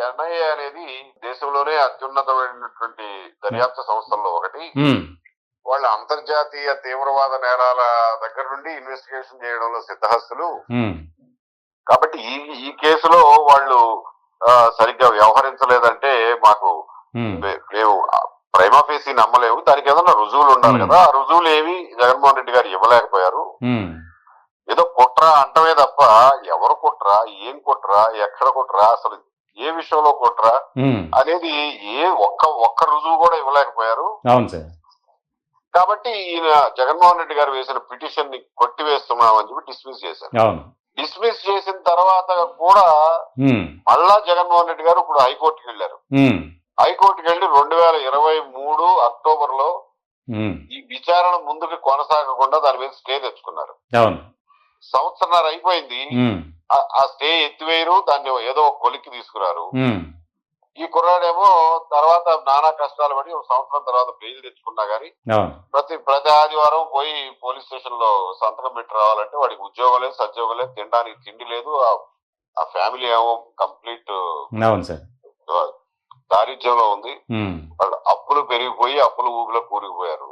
NIA అనేది దేశంలోనే అత్యున్నతమైనటువంటి దర్యాప్తు సంస్థల్లో ఒకటి. వాళ్ళ అంతర్జాతీయ తీవ్రవాద నేరాల దగ్గర నుండి ఇన్వెస్టిగేషన్ చేయడంలో సిద్ధహస్తులు. కాబట్టి ఈ కేసులో వాళ్ళు సరిగ్గా వ్యవహరించలేదంటే మాకు మేము ప్రైమా ఫేసి నమ్మలేము. దానికి ఏదైనా రుజువులు ఉండాలి కదా. ఆ రుజువులు ఏవి జగన్మోహన్ రెడ్డి గారు ఇవ్వలేకపోయారు. ఏదో కుట్ర అంటమే తప్ప ఎవరు కుట్ర, ఏం కుట్ర, ఎక్కడ కుట్ర, అసలు ఏ విషయంలో కుట్ర అనేది ఒక్క రుజువు కూడా ఇవ్వలేకపోయారు. అవును సార్. కాబట్టి ఈయన జగన్మోహన్ రెడ్డి గారు వేసిన పిటిషన్ ని కొట్టివేస్తున్నామని చెప్పి డిస్మిస్ చేశారు. డిస్మిస్ చేసిన తర్వాత కూడా మళ్ళా జగన్మోహన్ రెడ్డి గారు ఇప్పుడు హైకోర్టుకి వెళ్ళారు. హైకోర్టుకి వెళ్ళి 2023 అక్టోబర్ లో ఈ విచారణ ముందుకు కొనసాగకుండా దాని మీద స్టే తెచ్చుకున్నారు. సంవత్సరన్నర అయిపోయింది. ఆ స్టే ఎత్తివేయరు, దాన్ని ఏదో ఒక కొలిక్కి తీసుకున్నారు. ఈ కుర్రాడేమో తర్వాత నానా కష్టాలు పడి ఒక సంవత్సరం తర్వాత బెయిల్ తెచ్చుకున్నా గానీ ప్రతి ఆదివారం పోయి పోలీస్ స్టేషన్ లో సంతకం పెట్టి రావాలంటే వాడికి ఉద్యోగం లేదు, సద్యోగం లేదు, తినడానికి తిండి లేదు. ఆ ఫ్యామిలీ ఏమో కంప్లీట్ దారిద్ర్యంలో ఉంది. వాళ్ళు అప్పులు పెరిగిపోయి అప్పులు ఊబిలో కూరుకుపోయారు.